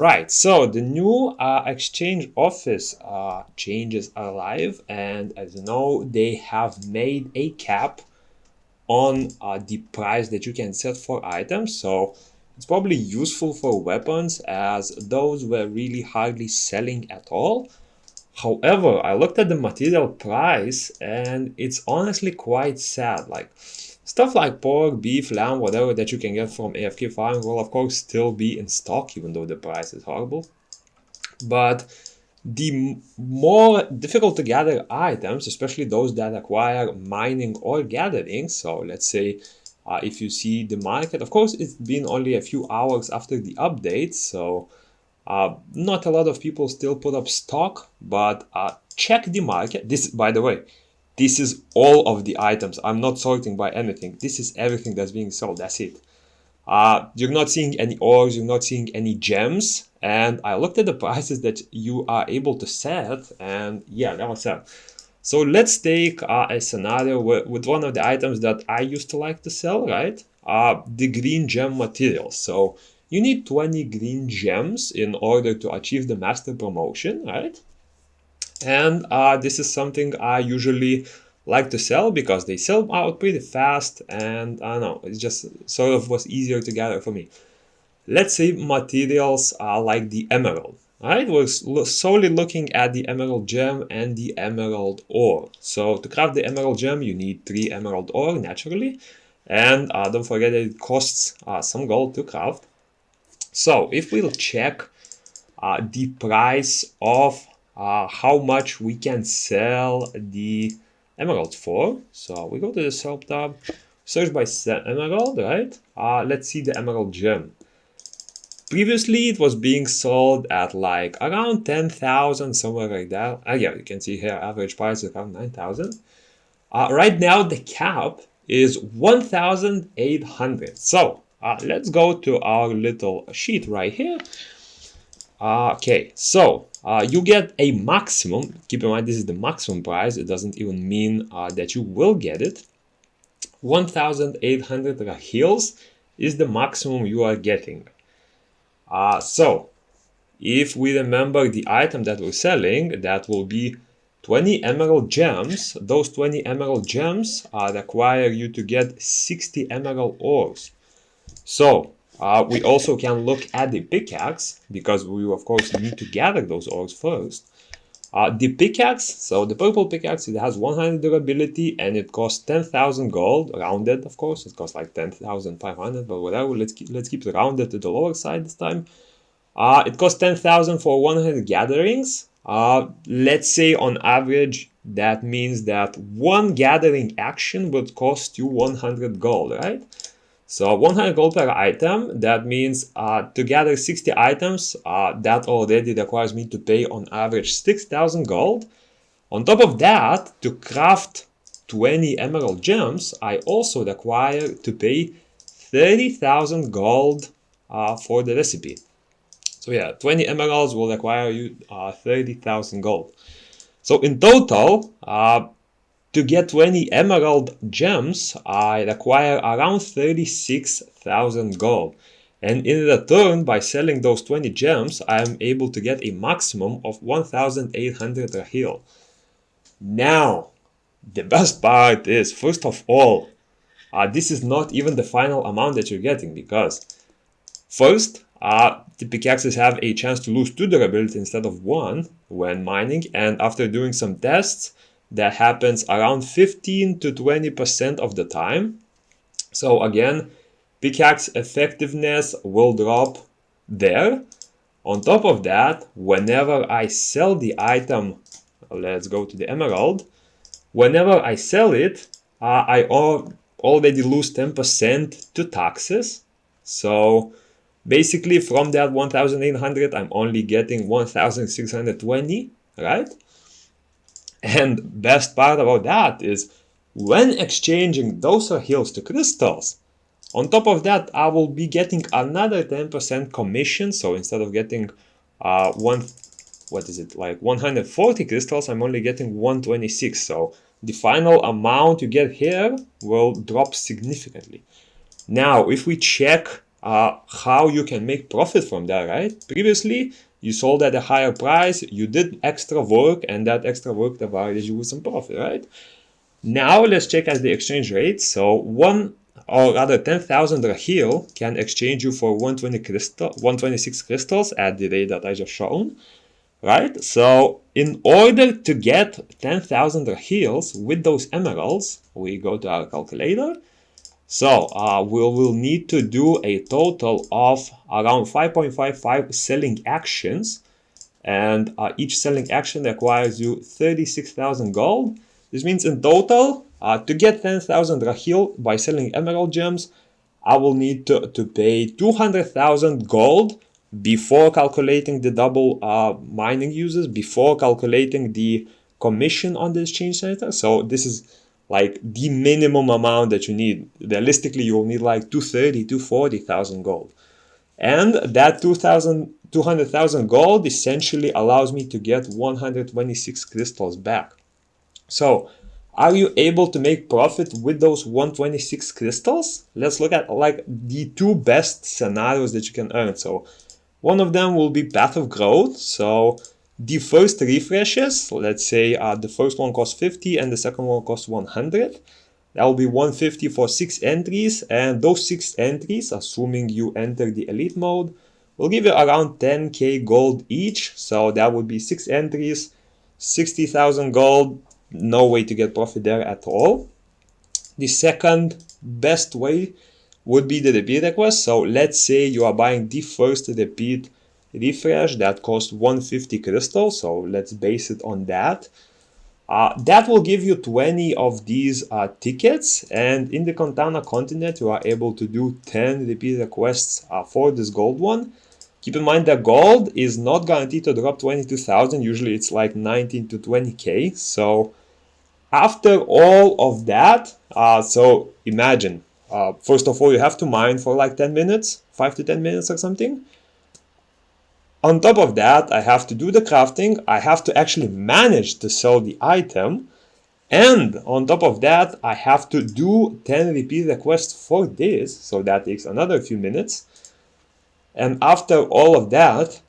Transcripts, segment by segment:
Right, so the new exchange office changes are live, and as you know, they have made a cap on the price that you can set for items. So it's probably useful for weapons, as those were really hardly selling at all. However, I looked at the material price and it's honestly quite sad. Like stuff like pork, beef, lamb, whatever that you can get from AFK farming will of course still be in stock, even though the price is horrible. But the more difficult to gather items, especially those that require mining or gathering, so let's say if you see the market, of course it's been only a few hours after the update, so not a lot of people still put up stock, but check the market. This, by the way, this is all of the items. I'm not sorting by anything. This is everything that's being sold. That's it. You're not seeing any ores, you're not seeing any gems. And I looked at the prices that you are able to set, and yeah, that was set. So let's take a scenario with one of the items that I used to like to sell, right? The green gem materials. So you need 20 green gems in order to achieve the master promotion, right? And this is something I usually like to sell because they sell out pretty fast, and I don't know, it just sort of was easier to gather for me. Let's say materials are like the emerald. Right, we're solely looking at the emerald gem and the emerald ore. So to craft the emerald gem, you need 3 emerald ore naturally, and don't forget that it costs some gold to craft. So if we'll check the price of how much we can sell the emerald for. So we go to the shop tab, search by emerald, right? Let's see the emerald gem. Previously, it was being sold at like around 10,000, somewhere like that. Yeah, you can see here average price is around 9,000. Right now, the cap is 1,800. So let's go to our little sheet right here. Okay, so you get a maximum. Keep in mind, this is the maximum price. It doesn't even mean that you will get it. 1,800 rahils is the maximum you are getting. So if we remember the item that we're selling, that will be 20 emerald gems. Those 20 emerald gems require you to get 60 emerald ores. So we also can look at the pickaxe, because we of course need to gather those ores first. The pickaxe, so the purple pickaxe, it has 100 durability and it costs 10,000 gold, rounded of course. It costs like 10,500, but whatever, let's keep it rounded to the lower side this time. It costs 10,000 for 100 gatherings. Let's say on average that means that one gathering action would cost you 100 gold, right? So 100 gold per item, that means to gather 60 items, that already requires me to pay on average 6,000 gold. On top of that, to craft 20 emerald gems, I also require to pay 30,000 gold for the recipe. So yeah, 20 emeralds will require you 30,000 gold. So in total, to get 20 emerald gems, I require around 36,000 gold. And in return, by selling those 20 gems, I am able to get a maximum of 1,800 rahil. Now, the best part is, first of all, this is not even the final amount that you're getting, because first, the pickaxes have a chance to lose 2 durability instead of 1 when mining, and after doing some tests, that happens around 15 to 20% of the time. So again, pickaxe effectiveness will drop there. On top of that, whenever I sell the item, let's go to the emerald, whenever I sell it, I already lose 10% to taxes. So basically from that 1,800, I'm only getting 1,620, right? And best part about that is when exchanging those hills to crystals, on top of that, I will be getting another 10% commission. So instead of getting 140 crystals, I'm only getting 126. So the final amount you get here will drop significantly. Now, if we check how you can make profit from that, right? Previously, you sold at a higher price, you did extra work, and that extra work provided you with some profit, right? Now let's check at the exchange rate. So 10,000 rahil can exchange you for 126 crystals at the rate that I just shown, right? So in order to get 10,000 rahils with those emeralds, we go to our calculator. So we will need to do a total of around 5.55 selling actions, and each selling action requires you 36,000 gold. This means in total, to get 10,000 rahil by selling emerald gems, I will need to pay 200,000 gold before calculating the double mining uses, before calculating the commission on the exchange center. So this is like the minimum amount that you need. Realistically, you'll need like 240,000 gold. And that 200,000 gold essentially allows me to get 126 crystals back. So, are you able to make profit with those 126 crystals? Let's look at like the two best scenarios that you can earn. So, one of them will be Path of Growth. So, the first refreshes, let's say the first one costs 50 and the second one costs 100. That will be 150 for 6 entries, and those 6 entries, assuming you enter the elite mode, will give you around 10k gold each. So that would be 6 entries, 60,000 gold, no way to get profit there at all. The second best way would be the repeat request. So let's say you are buying the first repeat refresh that costs 150 crystals. So let's base it on that. That will give you 20 of these tickets, and in the Contana continent you are able to do 10 repeat requests for this gold one. Keep in mind that gold is not guaranteed to drop 22,000, usually it's like 19 to 20k. So after all of that, so imagine, first of all you have to mine for like 10 minutes, 5 to 10 minutes or something. On top of that, I have to do the crafting, I have to actually manage to sell the item, and on top of that, I have to do 10 repeat requests for this, so that takes another few minutes. And after all of that,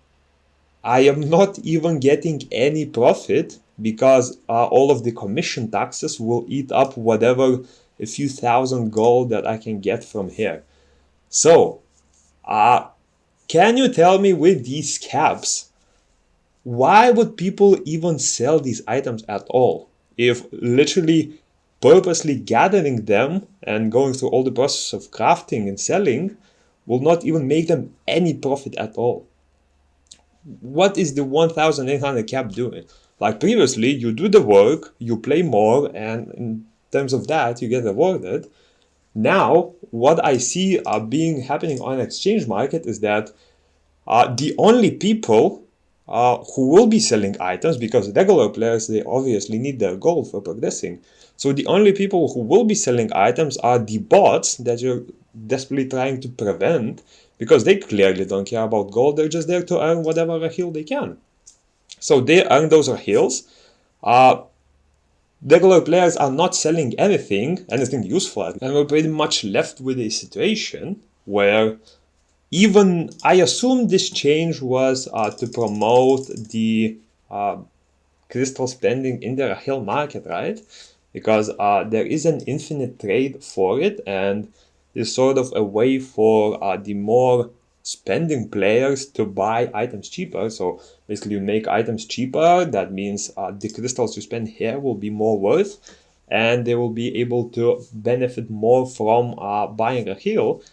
I am not even getting any profit because all of the commission taxes will eat up whatever a few thousand gold that I can get from here. So, can you tell me with these caps, why would people even sell these items at all? If literally purposely gathering them and going through all the process of crafting and selling will not even make them any profit at all. What is the 1,800 cap doing? Like previously, you do the work, you play more, and in terms of that, you get rewarded. Now, what I see happening on exchange market is that the only people who will be selling items, because regular players, they obviously need their gold for progressing. So the only people who will be selling items are the bots that you're desperately trying to prevent, because they clearly don't care about gold, they're just there to earn whatever rahil they can. So they earn those rahils. Regular players are not selling anything useful, and we're pretty much left with a situation where even, I assume this change was to promote the crystal spending in the rahil market, right? Because there is an infinite trade for it, and there's sort of a way for the more spending players to buy items cheaper. So basically you make items cheaper, that means the crystals you spend here will be more worth, and they will be able to benefit more from buying rahil.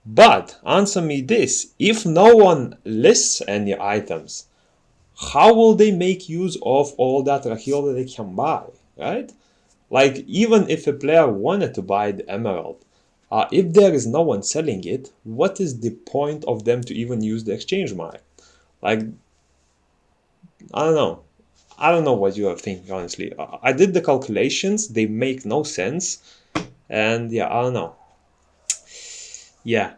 But answer me this, if no one lists any items, how will they make use of all that rahil that they can buy, right? Like, even if a player wanted to buy the emerald, if there is no one selling it, what is the point of them to even use the exchange market? Like, I don't know. I don't know what you are thinking, honestly. I did the calculations, they make no sense. And yeah, I don't know. Yeah.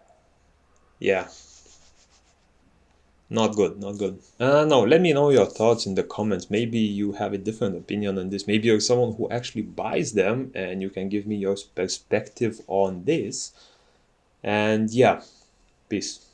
Not good, not good. No, let me know your thoughts in the comments. Maybe you have a different opinion on this. Maybe you're someone who actually buys them and you can give me your perspective on this. And yeah, Peace.